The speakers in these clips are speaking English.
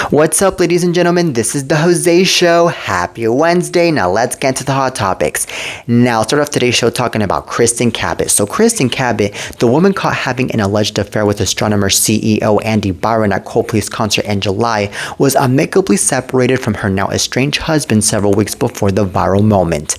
What's up, ladies and gentlemen? This is the Jose Show. Happy Wednesday. Now let's get to the hot topics. Now, start off today's show talking about Kristen Cabot. So Kristen Cabot, the woman caught having an alleged affair with astronomer CEO Andy Byron at Coldplay's concert in July, was amicably separated from her now estranged husband several weeks before the viral moment.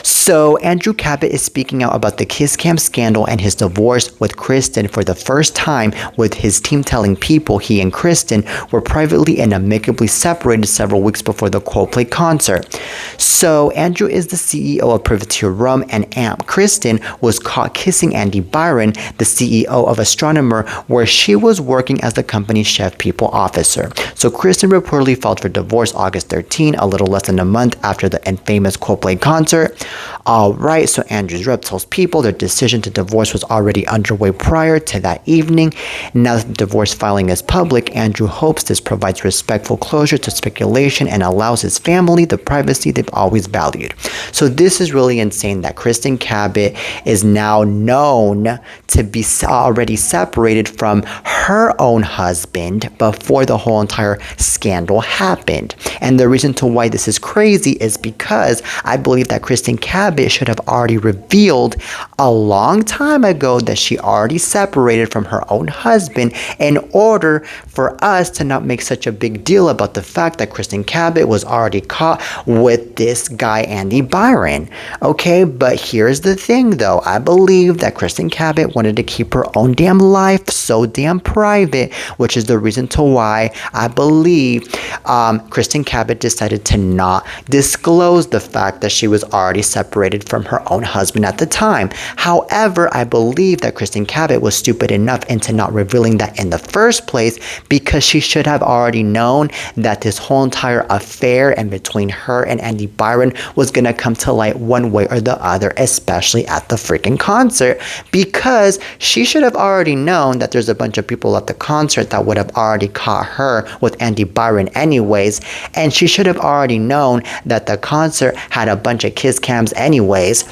So Andrew Cabot is speaking out about the Kiss Cam scandal and his divorce with Kristen for the first time, with his team telling people he and Kristen were privately and amicably separated several weeks before the Coldplay concert. So Andrew is the CEO of Privateer Rum and AMP. Kristen was caught kissing Andy Byron, the CEO of Astronomer, where she was working as the company's chef people officer. So Kristen reportedly filed for divorce August 13, a little less than a month after the infamous Coldplay concert. Alright, so Andrew's rep tells people their decision to divorce was already underway prior to that evening. Now that the divorce filing is public, Andrew hopes this provides respectful closure to speculation and allows his family the privacy they've always valued. So this is really insane that Kristen Cabot is now known to be already separated from her own husband before the whole entire scandal happened. And the reason to why this is crazy is because I believe that Kristen Cabot should have already revealed a long time ago that she already separated from her own husband in order for us to not make such a big deal about the fact that Kristen Cabot was already caught with this guy Andy Byron. Okay, but here's the thing though. I believe that Kristen Cabot wanted to keep her own damn life so damn private, which is the reason to why I believe Kristen Cabot decided to not disclose the fact that she was already separated from her own husband at the time. However, I believe that Kristen Cabot was stupid enough into not revealing that in the first place, because she should have already known that this whole entire affair and between her and Andy Byron was gonna come to light one way or the other, especially at the freaking concert, because she should have already known that there's a bunch of people at the concert that would have already caught her with Andy Byron anyways, and she should have already known that the concert had a bunch of kiss cams anyways.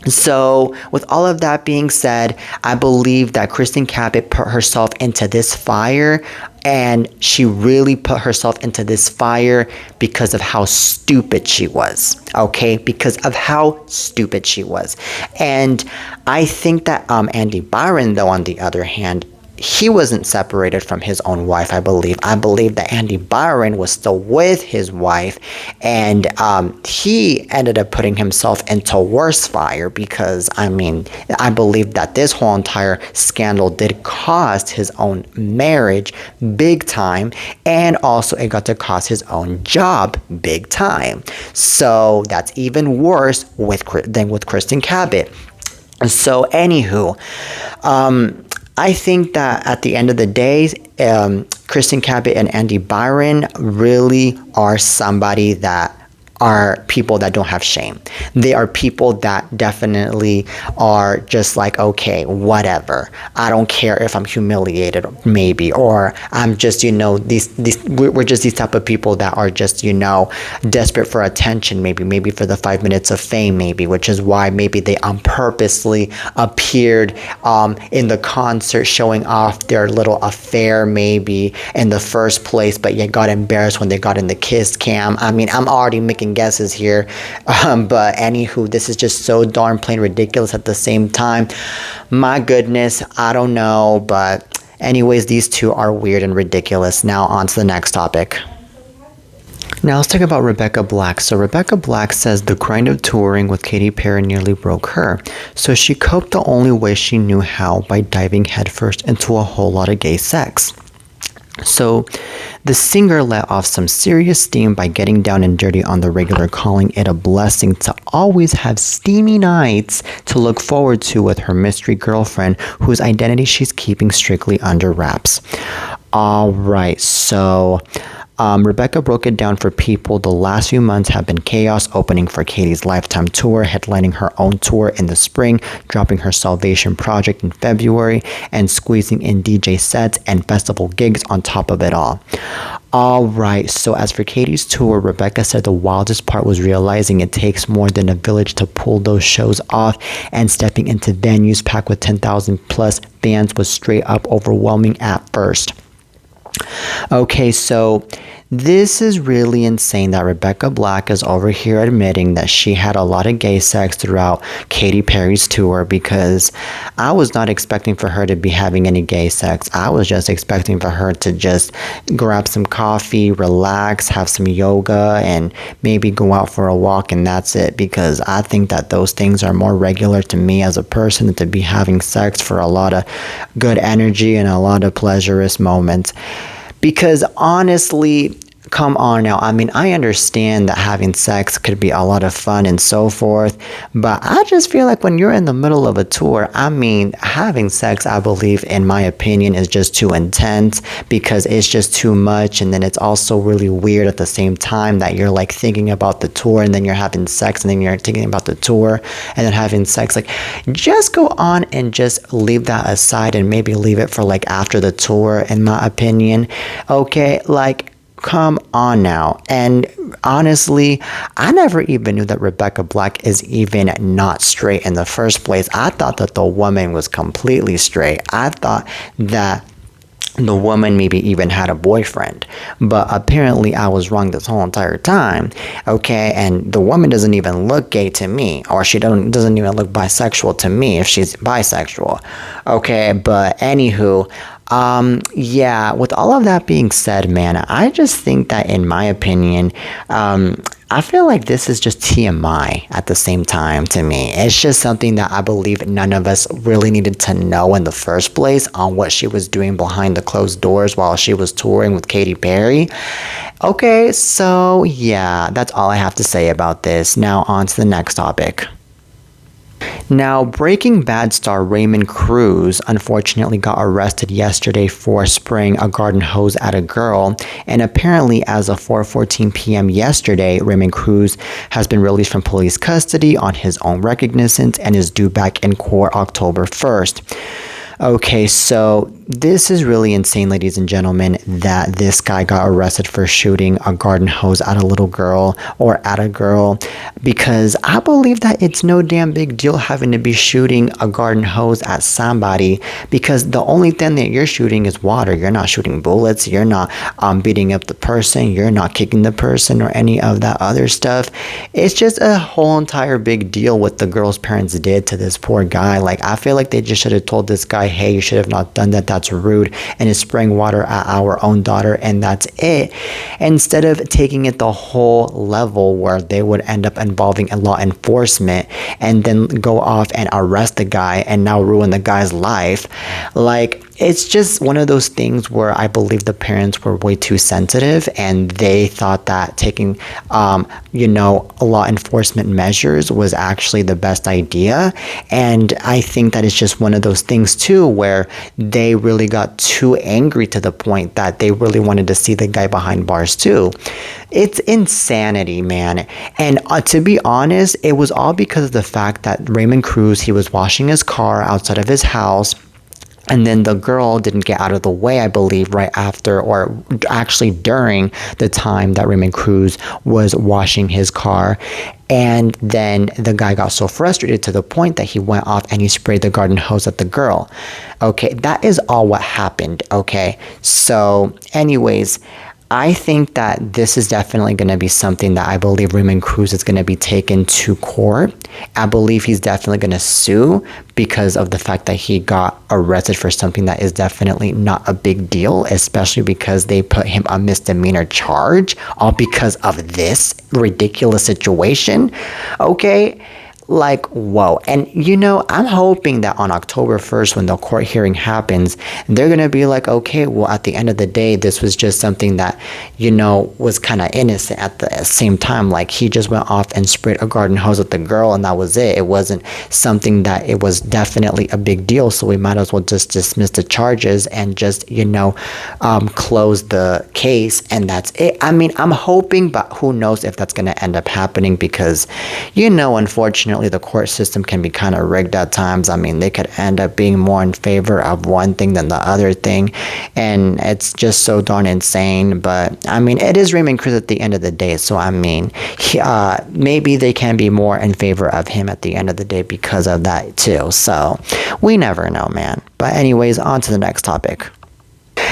So with all of that being said, I believe that Kristen Cabot put herself into this fire, and she really put herself into this fire because of how stupid she was. Okay, because of how stupid she was. And I think that Andy Byron, though, on the other hand, he wasn't separated from his own wife, I believe. I believe that Andy Byron was still with his wife, and he ended up putting himself into worse fire because, I mean, I believe that this whole entire scandal did cost his own marriage big time, and also it got to cost his own job big time. So that's even worse than with Kristen Cabot. So anywho, I think that at the end of the day, Kristen Cabot and Andy Byron really are somebody that are people that don't have shame. They are people that definitely are just like, okay, whatever. I don't care if I'm humiliated, maybe, or I'm just, we're just these type of people that are just, desperate for attention, maybe for the 5 minutes of fame, maybe, which is why maybe they purposely appeared in the concert showing off their little affair, maybe in the first place, but yet got embarrassed when they got in the kiss cam. I mean, I'm already making guesses here, but anywho, this is just so darn plain ridiculous at the same time. My goodness, I don't know, but anyways, these two are weird and ridiculous. Now on to the next topic. Now let's talk about Rebecca Black. So Rebecca Black says the grind of touring with Katy Perry nearly broke her. So she coped the only way she knew how, by diving headfirst into a whole lot of gay sex. So the singer let off some serious steam by getting down and dirty on the regular, calling it a blessing to always have steamy nights to look forward to with her mystery girlfriend, whose identity she's keeping strictly under wraps. Alright, so Rebecca broke it down for people. The last few months have been chaos, opening for Katy's Lifetime tour, headlining her own tour in the spring, dropping her Salvation project in February, and squeezing in DJ sets and festival gigs on top of it all. Alright, so as for Katy's tour, Rebecca said the wildest part was realizing it takes more than a village to pull those shows off, and stepping into venues packed with 10,000 plus fans was straight up overwhelming at first. Okay, so this is really insane that Rebecca Black is over here admitting that she had a lot of gay sex throughout Katy Perry's tour, because I was not expecting for her to be having any gay sex. I was just expecting for her to just grab some coffee, relax, have some yoga, and maybe go out for a walk, and that's it, because I think that those things are more regular to me as a person than to be having sex for a lot of good energy and a lot of pleasurous moments. Because honestly, come on now. I mean, I understand that having sex could be a lot of fun and so forth, but I just feel like when you're in the middle of a tour, I mean, having sex, I believe, in my opinion, is just too intense, because it's just too much. And then it's also really weird at the same time that you're like thinking about the tour, and then you're having sex, and then you're thinking about the tour, and then having sex. Like, just go on and just leave that aside, and maybe leave it for like after the tour, in my opinion. Okay, like, come on now. And honestly, I never even knew that Rebecca Black is even not straight in the first place. I thought that the woman was completely straight. I thought that the woman maybe even had a boyfriend, but apparently I was wrong this whole entire time. Okay, and the woman doesn't even look gay to me, or she doesn't even look bisexual to me if she's bisexual. Okay, but anywho, yeah, with all of that being said, man, I just think that, in my opinion, I feel like this is just TMI at the same time to me. It's just something that I believe none of us really needed to know in the first place on what she was doing behind the closed doors while she was touring with Katy Perry. Okay, so yeah, that's all I have to say about this. Now on to the next topic. Now, Breaking Bad star Raymond Cruz unfortunately got arrested yesterday for spraying a garden hose at a girl, and apparently as of 4:14 p.m. yesterday, Raymond Cruz has been released from police custody on his own recognizance and is due back in court October 1st. Okay, so this is really insane, ladies and gentlemen, that this guy got arrested for shooting a garden hose at a little girl, or at a girl, because I believe that it's no damn big deal having to be shooting a garden hose at somebody, because the only thing that you're shooting is water. You're not shooting bullets. You're not beating up the person. You're not kicking the person or any of that other stuff. It's just a whole entire big deal what the girl's parents did to this poor guy. Like, I feel like they just should have told this guy, hey, you should have not done that. That's rude. And is spraying water at our own daughter, and that's it. Instead of taking it the whole level where they would end up involving law enforcement and then go off and arrest the guy and now ruin the guy's life. Like, it's just one of those things where I believe the parents were way too sensitive, and they thought that taking, law enforcement measures was actually the best idea. And I think that it's just one of those things too, where they really got too angry to the point that they really wanted to see the guy behind bars too. It's insanity, man. And to be honest, it was all because of the fact that Raymond Cruz, he was washing his car outside of his house. And then the girl didn't get out of the way, I believe, right after, or actually during the time that Raymond Cruz was washing his car. And then the guy got so frustrated to the point that he went off and he sprayed the garden hose at the girl. Okay, that is all what happened. Okay, so anyways, I think that this is definitely going to be something that I believe Raymond Cruz is going to be taken to court. I believe he's definitely going to sue because of the fact that he got arrested for something that is definitely not a big deal, especially because they put him a misdemeanor charge, all because of this ridiculous situation. Okay. Like, whoa. And I'm hoping that on October 1st, when the court hearing happens, they're going to be like, okay, well, at the end of the day, this was just something that, was kind of innocent at the same time. Like, he just went off and sprayed a garden hose at the girl, and that was it. It wasn't something that it was definitely a big deal. So we might as well just dismiss the charges and just, close the case. And that's it. I mean, I'm hoping, but who knows if that's going to end up happening, because, unfortunately, the court system can be kind of rigged at times. I mean, they could end up being more in favor of one thing than the other thing, and it's just so darn insane. But I mean, it is Raymond Cruz at the end of the day, so I mean, maybe they can be more in favor of him at the end of the day because of that too. So we never know, man. But anyways, on to the next topic.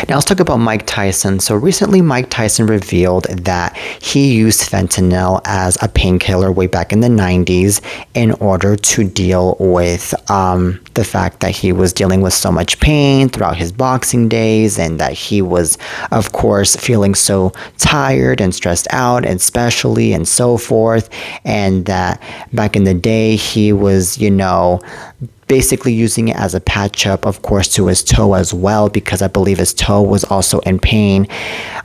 Now let's talk about Mike Tyson. So recently Mike Tyson revealed that he used fentanyl as a painkiller way back in the 90s in order to deal with the fact that he was dealing with so much pain throughout his boxing days, and that he was, of course, feeling so tired and stressed out, especially, and so forth. And that back in the day, he was, basically using it as a patch up, of course, to his toe as well, because I believe his toe was also in pain.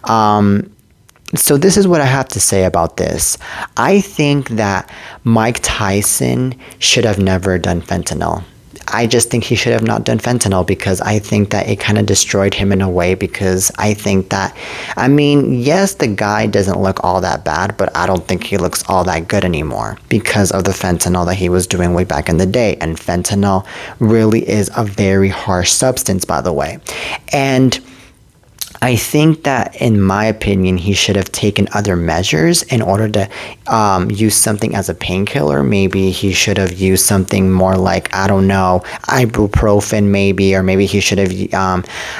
So this is what I have to say about this. I think that Mike Tyson should have never done fentanyl. I just think he should have not done fentanyl, because I think that it kind of destroyed him in a way, because I think that, yes, the guy doesn't look all that bad, but I don't think he looks all that good anymore because of the fentanyl that he was doing way back in the day. And fentanyl really is a very harsh substance, by the way. And I think that, in my opinion, he should have taken other measures in order to use something as a painkiller. Maybe he should have used something more like, I don't know, ibuprofen maybe, or maybe he should have,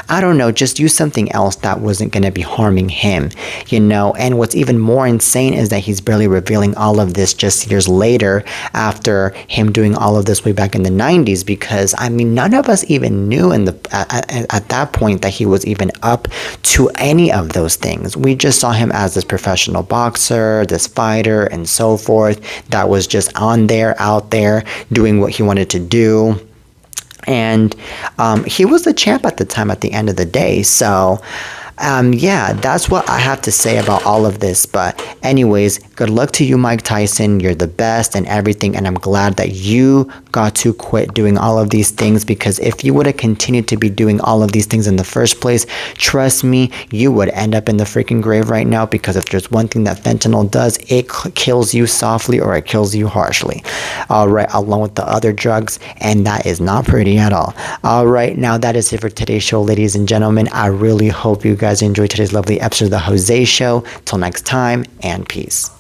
I don't know, just use something else that wasn't going to be harming him, And what's even more insane is that he's barely revealing all of this just years later, after him doing all of this way back in the 90s, because, none of us even knew at that point that he was even up to any of those things. We just saw him as this professional boxer, this fighter, and so forth, that was just out there, doing what he wanted to do. And he was the champ at the time, at the end of the day. So that's what I have to say about all of this. But anyways, good luck to you, Mike Tyson. You're the best and everything, and I'm glad that you got to quit doing all of these things, because if you would have continued to be doing all of these things in the first place, trust me, you would end up in the freaking grave right now, because if there's one thing that fentanyl does, it kills you softly or it kills you harshly. All right, along with the other drugs, and that is not pretty at all. All right, now that is it for today's show, ladies and gentlemen. I really hope you guys enjoyed today's lovely episode of The Jose Show. Till next time, and peace.